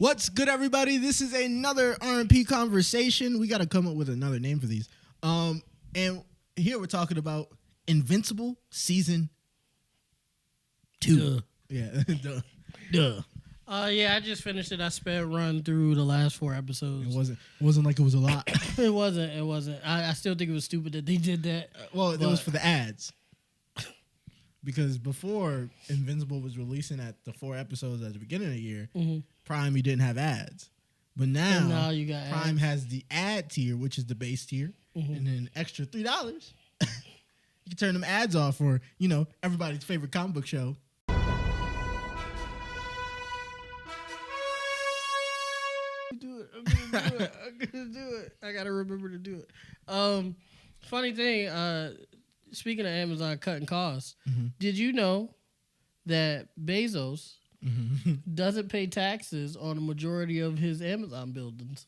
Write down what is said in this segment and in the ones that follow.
What's good, everybody? This is another R&P conversation. We got to come up with another name for these. And here we're talking about Invincible Season 2. Duh. Yeah, Duh. Yeah, I just finished it. I sped run through the last 4 episodes. It wasn't like it was a lot. It wasn't. I still think it was stupid that they did that. Well, it was for the ads. Because before Invincible was releasing at the 4 episodes at the beginning of the year, Prime, you didn't have ads. But now you got Prime ads. has the ad tier, which is the base tier, and then extra $3. You can turn them ads off for, everybody's favorite comic book show. I'm gonna do it. I gotta remember to do it. Funny thing, speaking of Amazon cutting costs, did you know that Bezos doesn't pay taxes on a majority of his Amazon buildings?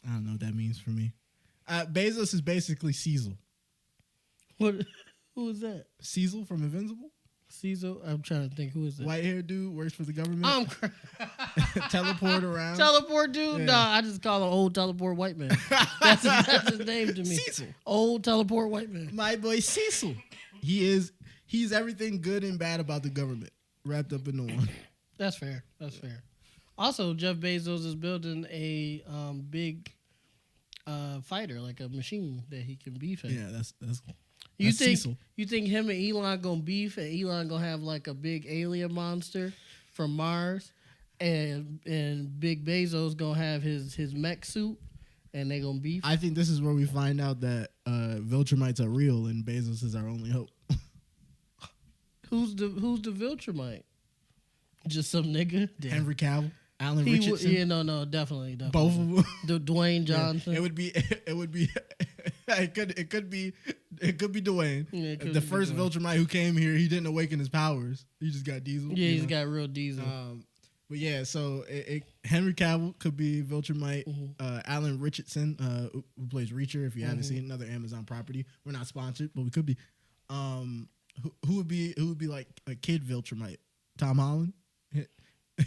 I don't know what that means for me. Bezos is basically Cecil. What? Who is that? Cecil from Invincible? Cecil? I'm trying to think. Who is that? White-haired dude, works for the government. I'm Teleport around. Teleport dude? Yeah. Nah, I just call him old teleport white man. That's his name to me. Cecil. Old teleport white man. My boy Cecil. He's everything good and bad about the government wrapped up into one. That's fair. Also, Jeff Bezos is building a big fighter, like a machine that he can beef in. Yeah, that's You think Cecil. you think him and Elon gonna beef, and Elon gonna have like a big alien monster from Mars, and Big Bezos gonna have his mech suit, and they gonna beef? I think this is where we find out that Viltrumites are real and Bezos is our only hope. Who's the Viltrumite? Just some nigga. Damn. Henry Cavill, Alan Richardson. Yeah, no, definitely. Both of them. Dwayne Johnson. Yeah, it would be. It could be Dwayne. Yeah, it could The be first Dwayne. Viltrumite who came here, he didn't awaken his powers. He just got Diesel. Yeah, he's got real diesel. But yeah, so Henry Cavill could be Viltrumite. Alan Richardson, who plays Reacher. If you haven't seen another Amazon property, we're not sponsored, but we could be. Who would be like a kid Viltrumite? Tom Holland.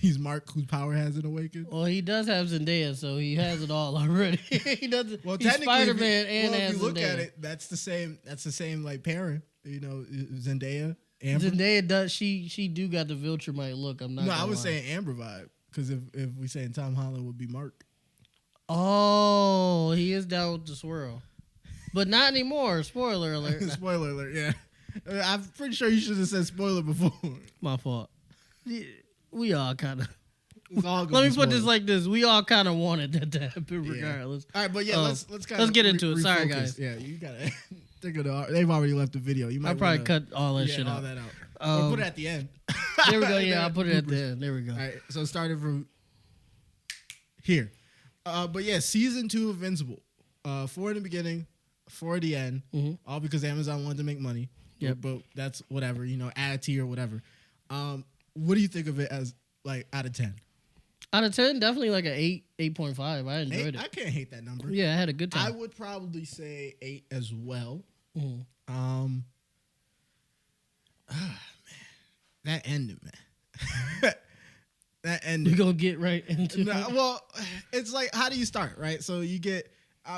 He's Mark, whose power hasn't awakened. Well, he does have Zendaya, so he has it all already. He does. Well, he's Spider-Man and if has you look Zendaya. at it, that's the same like pairing. Zendaya, Amber. Zendaya does. She do got the Viltrumite look. I'm not. No, I gonna was lie. saying Amber vibe because if we saying Tom Holland would be Mark. Oh, he is down with the swirl, but not anymore. Spoiler alert. Spoiler alert. Yeah, I'm pretty sure you should have said spoiler before. My fault. We all kind of. It's all gonna Let be me put this spoilers. like this: we all kind of wanted that to happen, Yeah. regardless. All right, but yeah, let's kind let's get into it. Sorry, refocus. guys. Yeah, you gotta. They've already left the video. You might I probably wanna, cut all that yeah, shit all out. that out. Or put it at the end. There we go. Yeah, I'll put it at the end. There we go. All right, so starting from here. But yeah, season 2 of Invincible. 4 in the beginning, 4 at the end. All because Amazon wanted to make money. Yep. But that's whatever, add tier or whatever. What do you think of it as like out of 10? Out of 10, definitely like an 8.5. I enjoyed 8? it. I can't hate that number. Yeah, I had a good I time. would probably say 8 as well. Mhm. That ended, man. That ended. We're going to get right into it. Well, it's like, how do you start, right? So you get,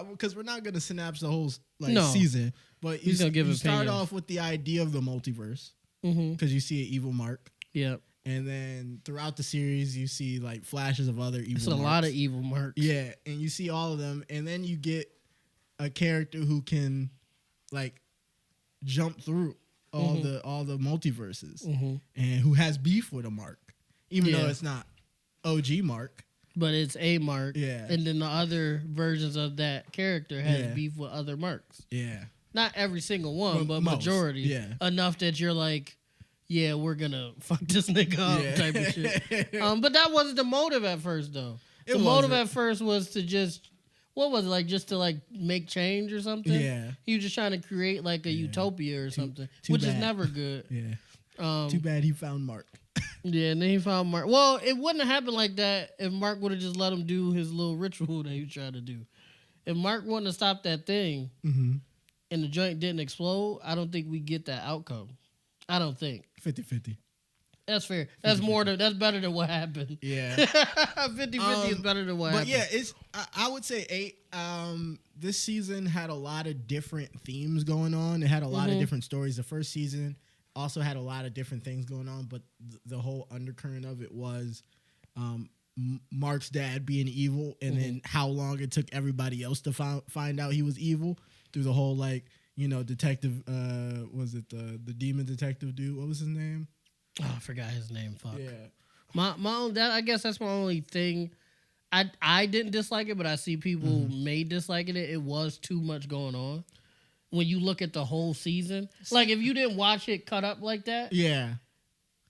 because we're not going to synapse the whole No. season, but He's gonna give you start opinions. off with the idea of the multiverse Mm-hmm. because you see an evil Mark, Yep. and then throughout the series you see like flashes of other evil. It's a Marks. lot of evil marks. Yeah, and you see all of them, and then you get a character who can like jump through all the multiverses, and who has beef with a Mark, even though it's not OG Mark. But it's a mark. Yeah. And then the other versions of that character has Yeah. beef with other marks. Yeah, Not every single one, but most, majority. yeah. Enough that you're like, yeah, we're going to fuck this nigga up Yeah. type of shit. But that wasn't the motive at first, though. It The motive wasn't. at first was to just, what was it, like just to like make change or something? Yeah. He was just trying to create like a utopia or something, too which is bad. never good. yeah. Too bad he found Mark. Yeah, and then he found Mark. Well, it wouldn't have happened like that if Mark would have just let him do his little ritual that he was trying to do. If Mark wouldn't have stopped that thing and the joint didn't explode, I don't think we get that outcome. I don't think. 50-50. That's fair. That's that's better than what happened. Yeah. 50-50 is better than what happened. But yeah, I would say 8. This season had a lot of different themes going on. It had a lot of different stories. The first season also had a lot of different things going on, but the whole undercurrent of it was Mark's dad being evil, and then how long it took everybody else to find out he was evil through the whole, like, you know, detective, was it the demon detective dude? What was his name? Oh, I forgot his name. Fuck. Yeah. My own, that, I guess that's my only thing. I didn't dislike it, but I see people may dislike it. It was too much going on. When you look at the whole season, like if you didn't watch it cut up like that, yeah,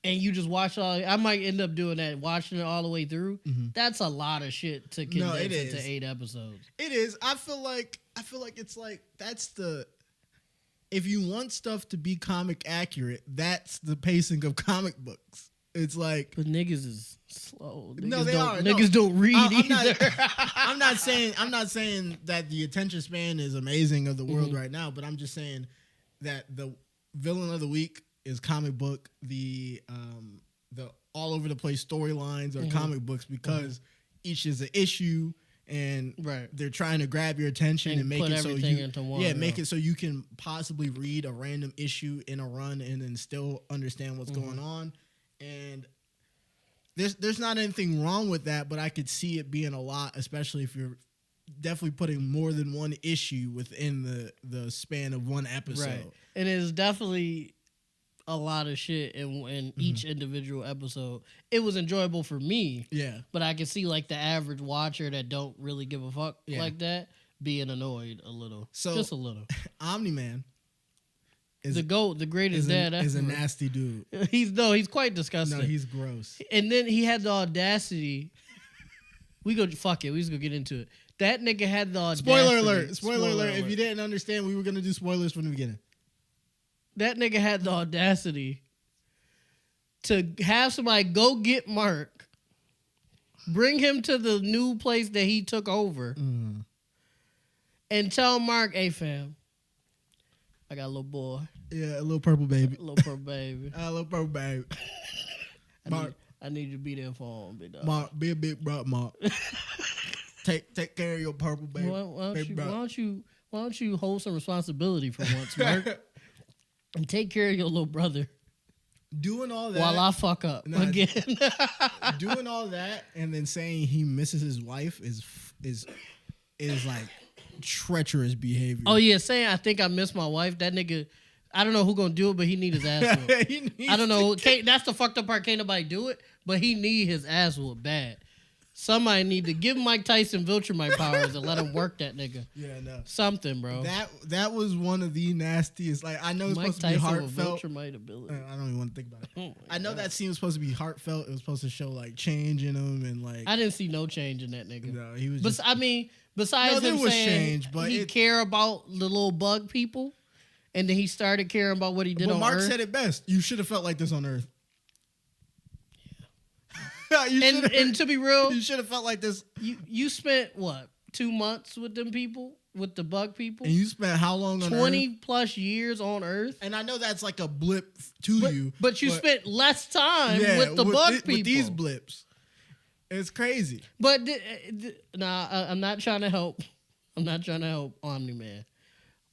and you just watch all, I might end up doing that, watching it all the way through. That's a lot of shit to condense into 8 episodes. It is. I feel like it's like that's the. If you want stuff to be comic accurate, that's the pacing of comic books. It's like, but niggas is slow. No, they are. Niggas don't read either. I'm not saying that the attention span is amazing of the world right now, but I'm just saying that the villain of the week is comic book. The all over the place storylines are comic books because each is an issue. And they're trying to grab your attention and make it so you into one, make it so you can possibly read a random issue in a run and then still understand what's going on. And there's not anything wrong with that, but I could see it being a lot, especially if you're definitely putting more than one issue within the span of one episode. Right. And it's definitely a lot of shit in each individual episode. It was enjoyable for me. Yeah. But I can see like the average watcher that don't really give a fuck like that being annoyed a little. So just a little. Omni-Man is the GOAT, the greatest dad ever. Is a nasty dude. He's quite disgusting. No, he's gross. And then he had the audacity. We just gonna get into it. That nigga had the audacity. Spoiler alert. If you didn't understand, we were gonna do spoilers from the beginning. That nigga had the audacity to have somebody go get Mark, bring him to the new place that he took over, and tell Mark, "Hey fam, I got a little boy. Yeah, a little purple baby. A little purple baby. A little purple baby. Mark, I need you to be there for him, big dog. Mark, be a big brother, Mark. take care of your purple baby. Why don't you hold some responsibility for once, Mark?" And take care of your little brother. Doing all that while I fuck up again. Doing all that and then saying he misses his wife is like treacherous behavior. Oh yeah, saying I think I miss my wife. That nigga, I don't know who gonna do it, but he need his ass whooped. I don't know. That's the fucked up part. Can't nobody do it, but he need his ass whooped bad. Somebody need to give Mike Tyson Viltrumite powers and let him work that nigga. Yeah, no. Something, bro. That was one of the nastiest. Like, I know it's Mike supposed to be heartfelt. Viltrumite ability. I don't even want to think about it. I know that scene was supposed to be heartfelt. It was supposed to show like change in him and like. I didn't see no change in that nigga. No, he was. Besides him saying change, but he care about the little bug people, and then he started caring about what he did on Mark Earth. said it best. You should have felt like this on Earth. And to be real, you should have felt like this. You spent what 2 months with them people, with the bug people, and you spent how long on 20 Earth? Plus years on Earth. And I know that's like a blip to you, but you spent less time with the bug people. With these blips, it's crazy. But I'm not trying to help. I'm not trying to help Omni-Man,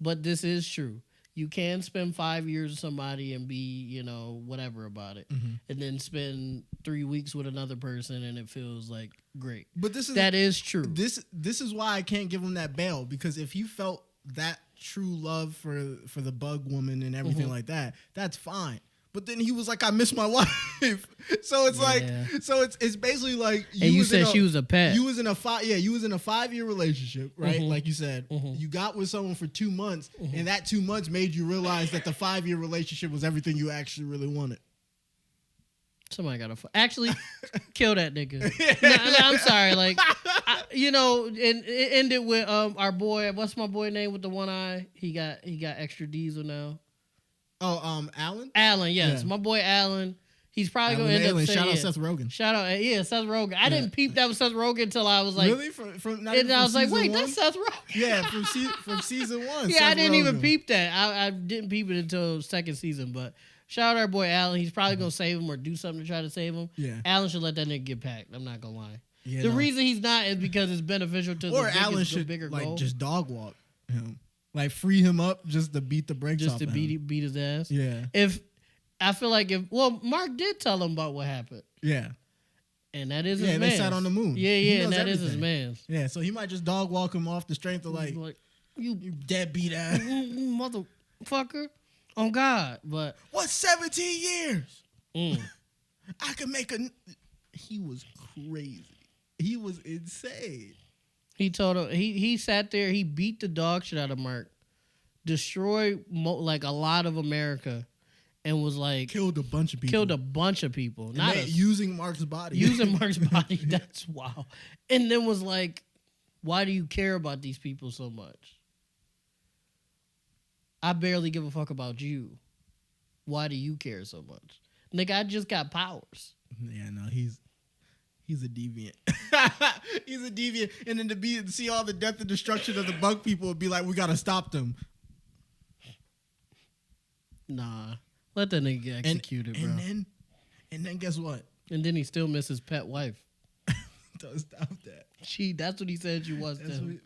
but this is true. You can spend 5 years with somebody and be, whatever about it, and then spend 3 weeks with another person and it feels like great. But that is true. This is why I can't give him that bail, because if you felt that true love for the bug woman and everything like that, that's fine. But then he was like, "I miss my wife," so it's it's basically like. You said she was a pet. You was in a 5-year relationship, right? Like you said, you got with someone for 2 months, and that 2 months made you realize that the 5-year relationship was everything you actually really wanted. Somebody gotta actually kill that nigga. No, I'm sorry, like and it ended with our boy. What's my boy name with the one eye? He got extra diesel now. Oh, Alan? Alan, yes. Yeah. My boy Alan. He's probably going to end up saying... Shout out Seth Rogen. Shout out, Seth Rogen. I didn't peep that was Seth Rogen until I was like... Really? From I was like, wait, that's Seth Rogen. Yeah, from season 1. Yeah, Seth I didn't Rogen. Even peep that. I didn't peep it until second season, but Shout out our boy Alan. He's probably gonna save him or do something to try to save him. Yeah. Alan should let that nigga get packed. I'm not gonna lie. Yeah, the reason he's not is because it's beneficial to or the Alan should bigger like goal. just dog walk him, like free him up just to beat the brakes Just off to of beat his ass. Yeah. If I feel like Mark did tell him about what happened. Yeah. And that is his Yeah, man. they sat on the moon. Yeah, He and knows that is everything. his man's. Yeah, so he might just dog walk him off the strength of like you deadbeat ass. Motherfucker. On God. But what 17 years? mm. I could make a. He was crazy. He was insane. He told him he sat there. He beat the dog shit out of Mark, destroyed like a lot of America, and was like Killed a bunch of people. And not us. using Mark's body. Using Mark's body. That's wow. And then was like, why do you care about these people so much? I barely give a fuck about you. Why do you care so much? Nigga, I just got powers. Yeah, no, he's a deviant. He's a deviant. And then to see all the death and destruction of the bug people would be like, we gotta stop them. Nah. Let that nigga get executed, bro. And then guess what? And then he still misses pet wife. Don't stop that. That's what he said she was to him.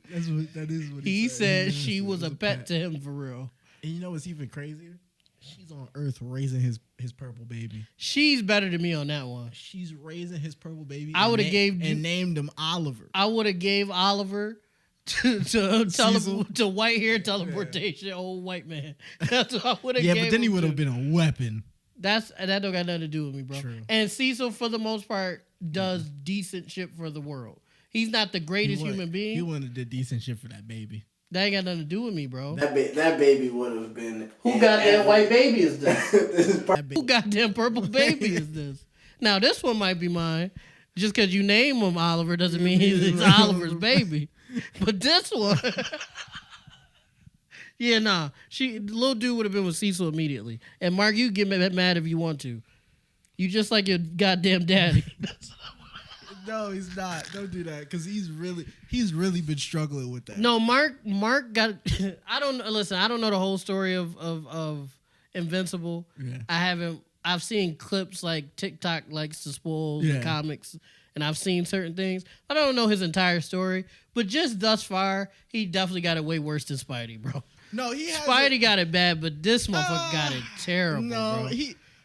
That is what He said Yes, she it was a pet to him for real. And you know what's even crazier? She's on Earth raising his purple baby. She's better than me on that one. She's raising his purple baby. I would have named him Oliver. I would have gave Oliver to white hair teleportation, old white man. That's what I would have. Yeah, but then he would have been a weapon. That don't got nothing to do with me, bro. True. And Cecil, for the most part, does decent shit for the world. He's not the greatest human being. He wouldn't have did decent shit for that baby. That ain't got nothing to do with me, bro. That baby would have been. Who goddamn white baby is this? That Who goddamn purple baby is this? Now, this one might be mine. Just because you name him Oliver doesn't mean he's Oliver's baby. But this one... yeah, nah. The little dude would have been with Cecil immediately. And Mark, you get mad if you want to. You just like your goddamn daddy. No, he's not. Don't do that because he's really been struggling with that. No, Mark got. I don't know the whole story of Invincible. Yeah. I've seen clips like TikTok likes to spoil the comics, and I've seen certain things. I don't know his entire story, but just thus far, he definitely got it way worse than Spidey, bro. No, he has Spidey got it bad, but this motherfucker got it terrible. No, bro.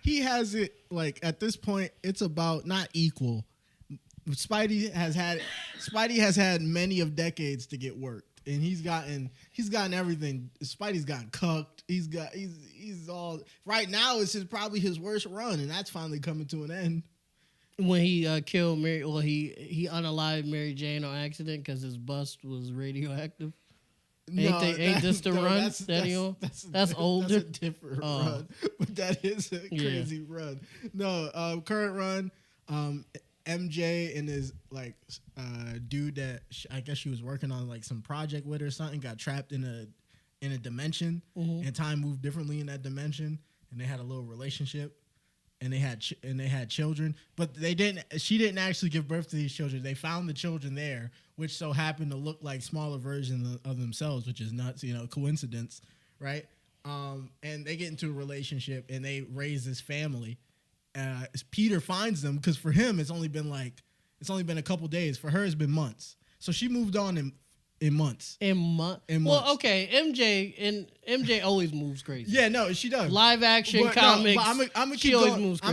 he has it like at this point. It's about not equal. Spidey has had many of decades to get worked, and he's gotten everything. Spidey's gotten cucked. He's all right now. It's probably his worst run, and that's finally coming to an end. When he killed Mary, well, he unalived Mary Jane on accident because his bust was radioactive. Ain't this the run that he on? That's older. That's a different run, but that is a crazy run. No, current run. MJ and his dude that I guess she was working on like some project with or something got trapped in a dimension, and time moved differently in that dimension, and they had a little relationship, and they had children, but she didn't actually give birth to these children. They found the children there, which so happened to look like smaller versions of themselves, which is nuts, coincidence, right? And they get into a relationship and they raise this family. Peter finds them because for him it's only been a couple days. For her it's been months. So she moved on in months. Well, okay, MJ always moves crazy. Yeah, no, she does. Live action comics. No, I'm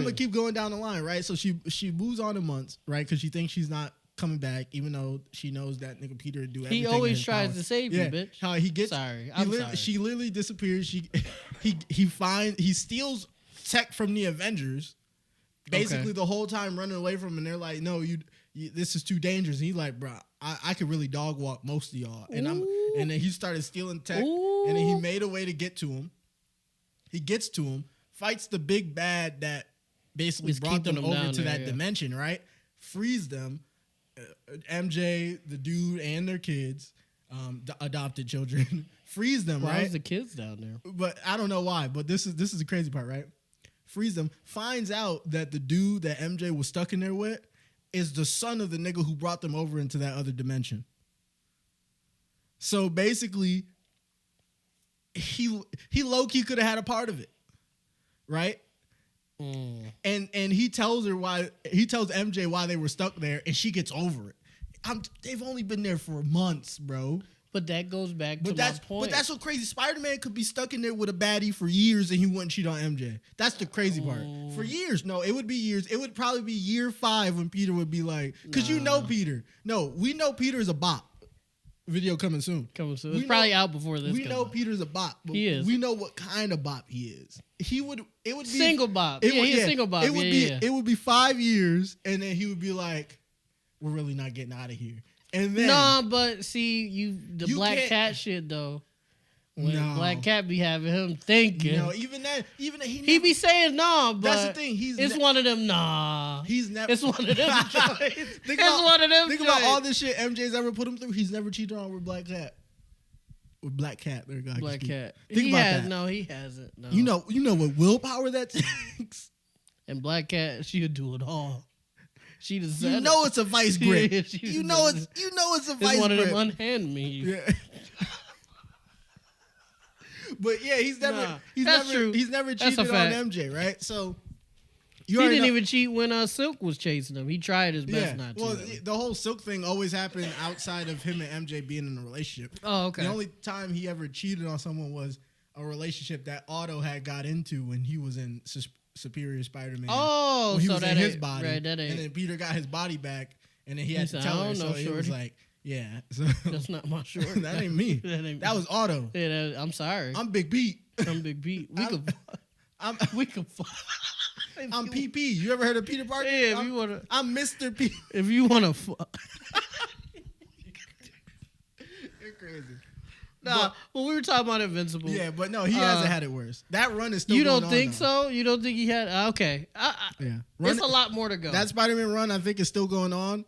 gonna keep going down the line, right? So she moves on in months, right? Because she thinks she's not coming back, even though she knows that nigga Peter would do everything. He always tries to save you, bitch. How he gets? Sorry. She literally disappears. He steals tech from the Avengers. Basically, the whole time running away from him, and they're like, "No, you this is too dangerous." And he's like, "Bro, I could really dog walk most of y'all." And then he started stealing tech, and then he made a way to get to him. He gets to him, fights the big bad that basically brought them over to that dimension, right? Frees them. MJ, the dude, and their kids, adopted children, frees them. Why right? is the kids down there? But I don't know why. But this is the crazy part, right? Frees them, finds out that the dude that MJ was stuck in there with is the son of the nigga who brought them over into that other dimension. So basically, he low-key could have had a part of it, right? And he tells MJ why they were stuck there, and she gets over it. They've only been there for months, bro. But that goes back to my point. But that's so crazy. Spider-Man could be stuck in there with a baddie for years and he wouldn't cheat on MJ. That's the crazy part. For years. No, it would be years. It would probably be year 5 when Peter would be like, because you know Peter. No, we know Peter is a bop. Video coming soon. It's probably out before this. We know Peter's a bop. But he is. We know what kind of bop he is. It would be single bop. He's a single bop. It would be 5 years and then he would be like, we're really not getting out of here. And then but see, the Black Cat shit though. When Black Cat be having him thinking. No, even that he be saying but that's the thing. It's one of them He's never. It's one of them. Think about all this shit MJ's ever put him through. He's never cheated on with Black Cat. With Black Cat, there you go. Black Cat. Think about that. No, he hasn't. No. You know what willpower that takes. And Black Cat, she'll do it all. She just you know it's a vice grip. You know it's a vice grip. It's one of them unhand me. Yeah. But yeah, he's never cheated on MJ, right? So he didn't even cheat when Silk was chasing him. He tried his best not to. Well, the whole Silk thing always happened outside of him and MJ being in a relationship. Oh, okay. The only time he ever cheated on someone was a relationship that Otto had got into when he was in Superior Spider-Man. Oh, he so was that in his ain't, body, right, that ain't. and then Peter got his body back, and then he had to tell her. So he was like, "Yeah, so that's not my short. That ain't me. That was Otto. Yeah, I'm sorry. I'm Big Pete. I'm Big Pete. We could. I'm PP. You ever heard of Peter Parker? Yeah, if you wanna. I'm Mr. P. If you wanna fuck. You're crazy. Nah, well, we were talking about Invincible. Yeah, but no, he hasn't had it worse. That run is still going on. You don't think so? You don't think he had... Okay. Yeah. There's a lot more to go. That Spider-Man run, I think, is still going on.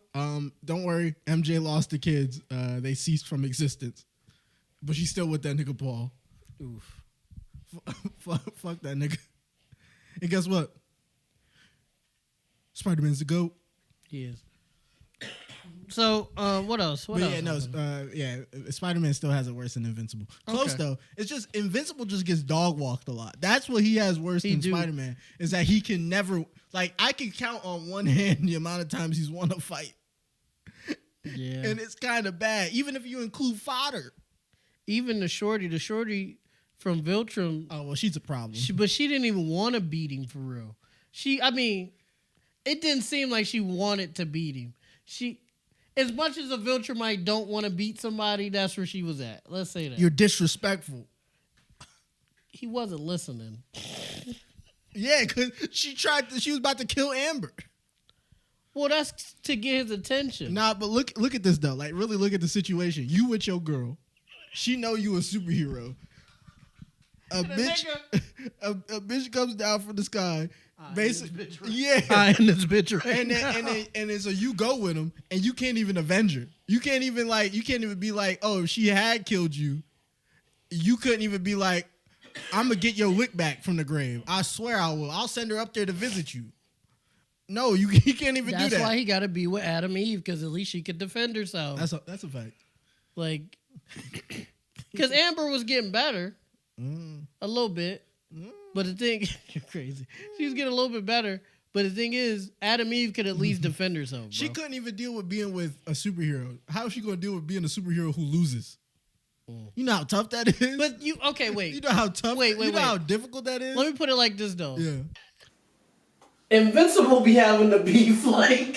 Don't worry. MJ lost the kids. They ceased from existence. But she's still with that nigga Paul. Oof. Fuck that nigga. And guess what? Spider-Man's the GOAT. He is. So, what else? Spider-Man still has it worse than Invincible. Close, though. It's just, Invincible just gets dog-walked a lot. That's what he has worse than Spider-Man, is that he can never, like, I can count on one hand the amount of times he's won a fight. Yeah. And it's kind of bad, even if you include fodder. Even the shorty from Viltrum. Oh, well, she's a problem. But she didn't even want to beat him for real. It didn't seem like she wanted to beat him. As much as a Viltrumite don't want to beat somebody, that's where she was at. Let's say that. You're disrespectful. He wasn't listening. Yeah, because she was about to kill Amber. Well, that's to get his attention. Nah, but look at this, though. Like, really look at the situation. You with your girl. She know you a superhero. A bitch comes down from the sky. Basically, I am this bitch right now. And then so you go with him, and you can't even avenge her. You can't even be like, oh, if she had killed you, you couldn't even be like, I'm gonna get your lick back from the grave. I swear I will. I'll send her up there to visit you. No, he can't even do that. That's why he got to be with Adam Eve, because at least she could defend herself. That's a fact. Like, because Amber was getting better a little bit. But the thing, you're crazy. She was getting a little bit better. But the thing is, Adam Eve could at least defend herself. Bro. She couldn't even deal with being with a superhero. How is she going to deal with being a superhero who loses? You know how tough that is? But wait. You know how tough, wait. You know how difficult that is? Let me put it like this, though. Yeah. Invincible be having the beef, like...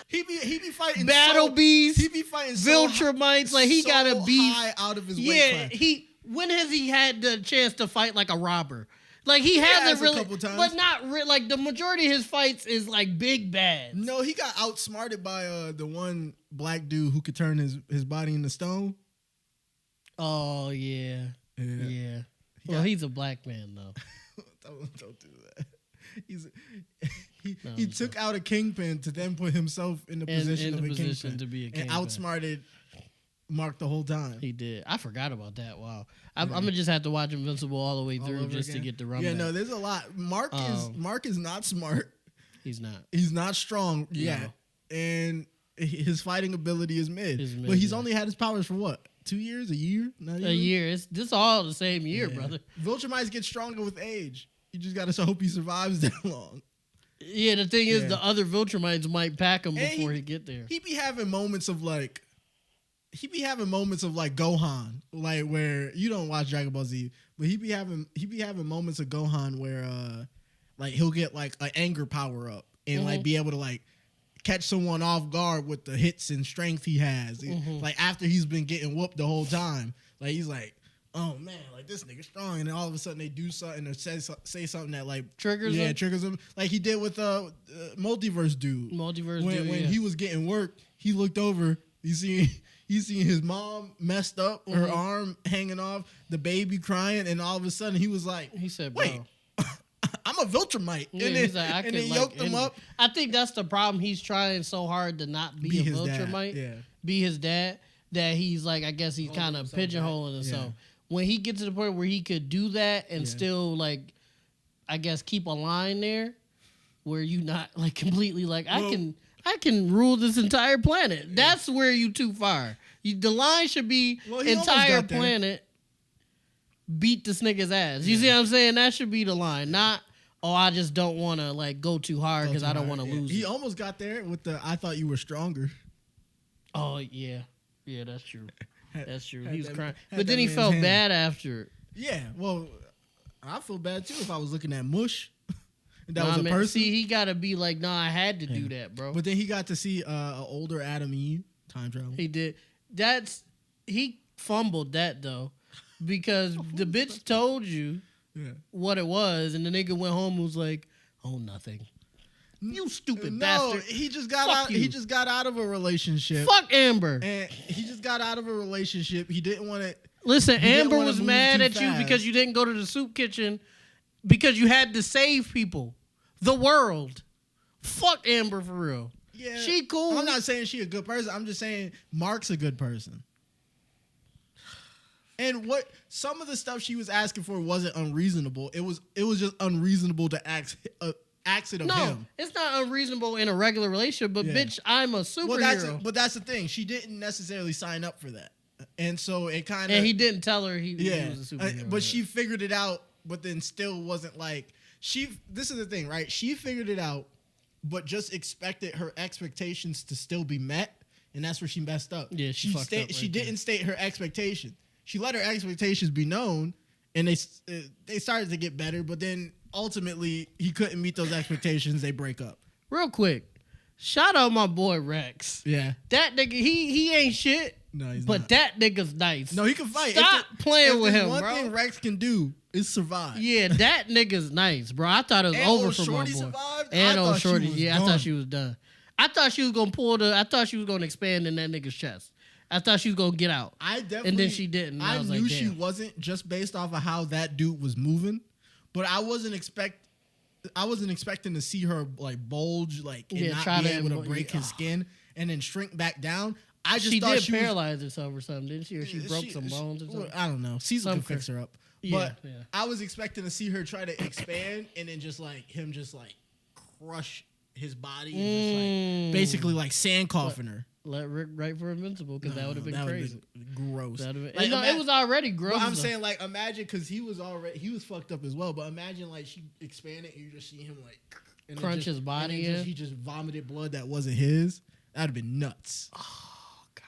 He be fighting Battle beasts. He be fighting Viltrumites. Like, he got a beef. High out of his weight class. When has he had the chance to fight like a robber? Like, he hasn't really, a couple times. But not really. Like, the majority of his fights is like big bad. No, he got outsmarted by the one black dude who could turn his body into stone. Oh yeah. Well, he's a black man though. Don't do that. He took out a kingpin to then put himself in the position of a kingpin to be a kingpin. And outsmarted Mark the whole time. He did. I forgot about that. Wow. I'm gonna just have to watch Invincible all the way through just to get the run. Yeah, no, there's a lot. Mark is not smart. He's not. He's not strong. Yeah, and his fighting ability is mid. But he's only had his powers for what? 2 years? A year? Not even? A year. This all the same year, brother. Viltrumites get stronger with age. You just gotta hope he survives that long. Yeah, the thing is, the other Viltrumites might pack him before he get there. He be having moments of like Gohan, like where you don't watch Dragon Ball Z, but he be having moments of Gohan where like he'll get like an anger power up and like be able to like catch someone off guard with the hits and strength he has. Like after he's been getting whooped the whole time, like he's like, oh man, like this nigga strong, and then all of a sudden they do something or say something that like triggers him, like he did with multiverse dude. When he was getting worked, he looked over, he's seen his mom messed up, her arm hanging off, the baby crying, and all of a sudden he was like, he said, wait, I'm a Viltrumite. Yeah, and then yoked him up. I think that's the problem. He's trying so hard to not be a Viltrumite, be his dad, that he's like, I guess he's kind of pigeonholing himself. Yeah. When he gets to the point where he could do that and still like, I guess, keep a line there where you not like completely like, I can rule this entire planet. Yeah. That's where you too far. The line should be entire planet beat this nigga's ass. You see what I'm saying? That should be the line. Not, I just don't want to like go too hard because I don't want to lose. He almost got there with the I thought you were stronger. Oh, yeah. Yeah, that's true. That's true. He was crying. But then he felt bad after. Yeah, well, I feel bad too if I was looking at Mush. That was a person. See, he got to be like, I had to do that, bro. But then he got to see an older Adam Eve time travel. He did. He fumbled that, though, because the bitch told you what it was, and the nigga went home and was like, oh, nothing. You stupid bastard. He just got out. He just got out of a relationship. Fuck Amber. And he just got out of a relationship. He didn't want to. Listen, Amber was mad at you because you didn't go to the soup kitchen because you had to save people, the world. Fuck Amber for real. Yeah, she cool. I'm not saying she a good person. I'm just saying Mark's a good person. And what some of the stuff she was asking for wasn't unreasonable. It was just unreasonable to ask it of him. It's not unreasonable in a regular relationship, but bitch, I'm a superhero. But that's the thing. She didn't necessarily sign up for that. And so it kind of... And he didn't tell her he was a superhero. But she figured it out, but then still wasn't like... This is the thing, right? She figured it out, but just expected her expectations to still be met, and that's where she messed up. Yeah, she fucked up. She didn't state her expectation. She let her expectations be known, and they started to get better, but then... Ultimately, he couldn't meet those expectations. They break up. Real quick, shout out my boy Rex. Yeah, that nigga, he ain't shit. No, he's but not. That nigga's nice. No, he can fight. Stop playing with him, bro. One thing Rex can do is survive. Yeah, that nigga's nice, bro. I thought it was over for my boy. Survived? And old Shorty, I thought she was done. I thought she was gonna expand in that nigga's chest. I thought she was gonna get out. And then she didn't. I knew she wasn't just based off of how that dude was moving. But I wasn't expecting to see her like bulge, like and not be able to break his skin and then shrink back down. She did paralyze herself or something, didn't she? Or she broke some bones or something. I don't know. Caesar can fix her up. But I was expecting to see her try to expand and then just like him just like crush his body and just like basically like sand coffin her. Let Rick write for Invincible because that would have been crazy. Gross. It was already gross. I'm saying like imagine because he was fucked up as well. But imagine like she expanded and you just see him like and crunch his body in. He just vomited blood that wasn't his. That'd have been nuts. Oh God.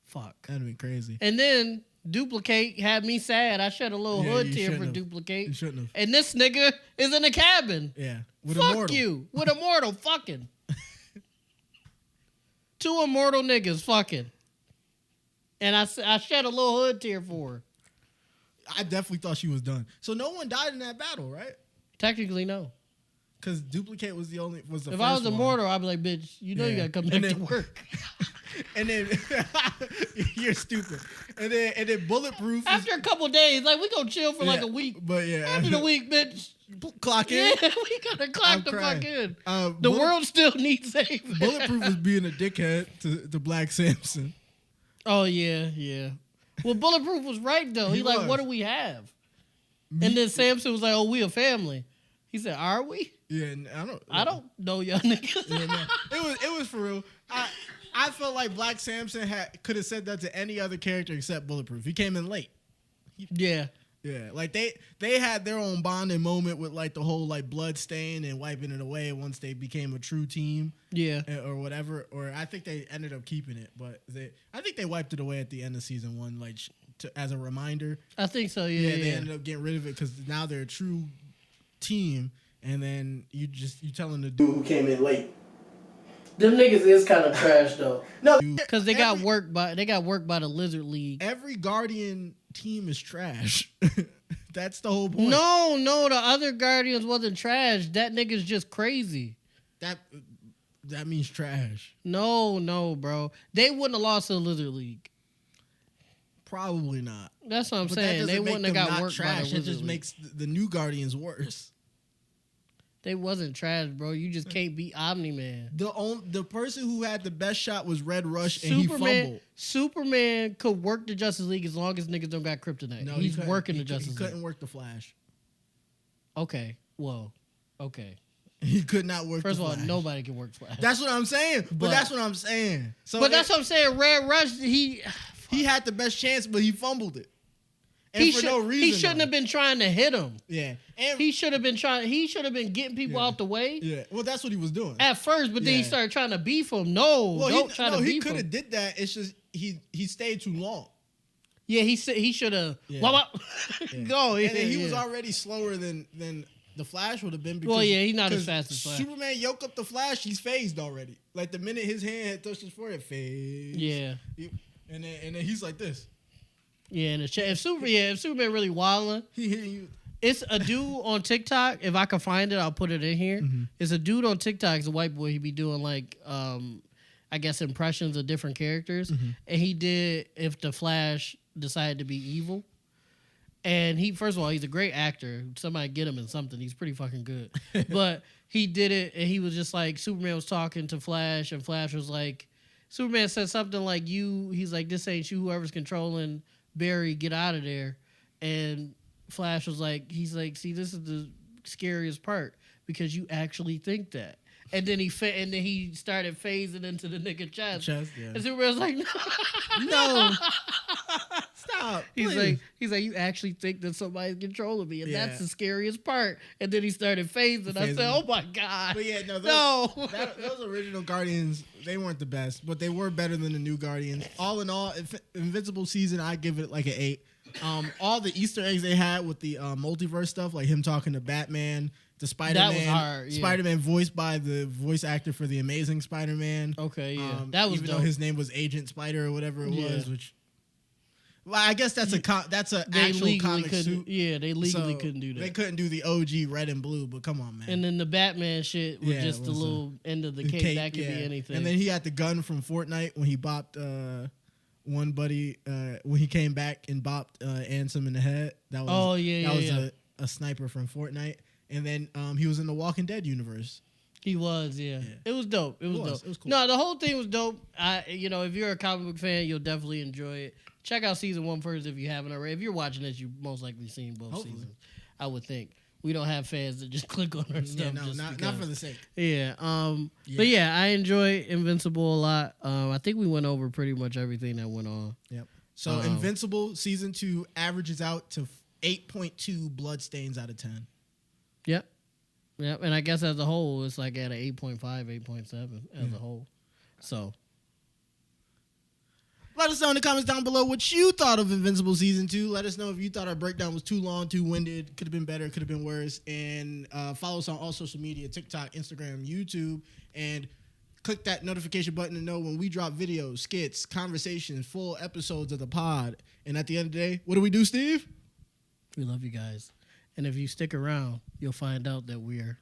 Fuck. That'd have been crazy. And then Duplicate had me sad. I shed a little hood tear for Duplicate. You shouldn't have. And this nigga is in a cabin. Yeah. Fuck you. With Immortal fucking. Two immortal niggas fucking. And I shed a little hood tear for her. I definitely thought she was done. So no one died in that battle, right? Technically, no. Because Duplicate was the first one. If I was immortal, I'd be like, bitch, you know you gotta come back to work. And then you're stupid. And then Bulletproof. After a couple days, like we gonna chill for like a week. But after the week, bitch. Clock in. Yeah, we gotta clock fuck in. The world still needs saving. Bulletproof was being a dickhead to Black Samson. Oh yeah. Well, Bulletproof was right though. He like, what do we have? And then Samson was like, oh, we a family. He said, are we? Yeah, I don't know y'all niggas. Yeah, no. It was for real. I felt like Black Samson could have said that to any other character except Bulletproof. He came in late. Yeah. Yeah, like they had their own bonding moment with like the whole like blood stain and wiping it away once they became a true team. Yeah, or whatever. Or I think they ended up keeping it, but I think they wiped it away at the end of season 1, like as a reminder. I think so. Yeah, They ended up getting rid of it because now they're a true team, and then you telling the dude Who came in late. Them niggas is kind of trash though. no, because they got worked by the Lizard League. Every Guardian team is trash. That's the whole point. No, the other Guardians wasn't trash. That nigga's just crazy. That means trash. No, bro. They wouldn't have lost to the Lizard League. Probably not. That's what I'm But saying. They wouldn't have got worked by the Lizard It just League. makes the new Guardians worse. They wasn't trash, bro. You just can't beat Omni-Man. The person who had the best shot was Red Rush, and he fumbled. Superman could work the Justice League as long as niggas don't got kryptonite. No, he's working the Justice League. He couldn't work the Flash. Okay, well, okay. He could not work First the of Flash. all, nobody can work Flash. That's what I'm saying. But that's what I'm saying. So but that's what I'm saying. Red Rush, he had the best chance, but he fumbled it. And for no reason. He shouldn't have been trying to hit him. Yeah. And he should have been getting people out the way. Yeah. Well, that's what he was doing. At first, but then he started trying to beef him. No, don't try to beef him. He could have did that. It's just he stayed too long. Yeah, he should have. Yeah. Go. Yeah, and then he was already slower than the Flash would have been. Because, he's not as fast as Flash. Superman yoke up the Flash. He's phased already. Like the minute his hand had touched his forehead, phased. Yeah. And then he's like this. Yeah, and if Superman really wildin', he hitting you. It's a dude on TikTok. If I can find it, I'll put it in here. Mm-hmm. It's a dude on TikTok. It's a white boy. He be doing like, I guess impressions of different characters. Mm-hmm. And he did if the Flash decided to be evil. And first of all, he's a great actor. Somebody get him in something. He's pretty fucking good. But he did it, and he was just like, Superman was talking to Flash, and Flash was like, Superman said something like, he's like, this ain't you, whoever's controlling Barry, get out of there. And Flash was like, he's like, see, this is the scariest part because you actually think that. And then he started phasing into the nigga chest. Yeah. And Superman was like, no. Stop. He's like, you actually think that somebody's controlling me, and that's the scariest part. And then he started phasing. I said, oh my god. But yeah, those original Guardians, they weren't the best, but they were better than the new Guardians. All in all, Invincible season, I give it like an 8. All the Easter eggs they had with the multiverse stuff, like him talking to Batman, the Spider-Man. That was hard. Yeah. Spider-Man voiced by the voice actor for the Amazing Spider-Man. Okay, yeah, that was even dope. though his name was Agent Spider or whatever it was, which. Well, I guess that's an actual comic suit. Yeah, they legally couldn't do that. They couldn't do the OG red and blue, but come on, man. And then the Batman shit was just the little end of the cake. That could be anything. And then he had the gun from Fortnite when he bopped one buddy when he came back and bopped Ansem in the head. That was a sniper from Fortnite. And then he was in the Walking Dead universe. He was, yeah. It was dope. It was dope. It was cool. No, the whole thing was dope. If you're a comic book fan, you'll definitely enjoy it. Check out season 1 first if you haven't already. If you're watching this, you've most likely seen both seasons. I would think. We don't have fans that just click on our stuff. Not for the sake. Yeah. But yeah, I enjoy Invincible a lot. I think we went over pretty much everything that went on. Yep. So Invincible season 2 averages out to 8.2 bloodstains out of 10. Yep. And I guess as a whole, it's like at an 8.5, 8.7 as a whole. So. Let us know in the comments down below what you thought of Invincible Season 2. Let us know if you thought our breakdown was too long, too winded, could have been better, could have been worse. And follow us on all social media, TikTok, Instagram, YouTube. And click that notification button to know when we drop videos, skits, conversations, full episodes of the pod. And at the end of the day, what do we do, Steve? We love you guys. And if you stick around, you'll find out that we're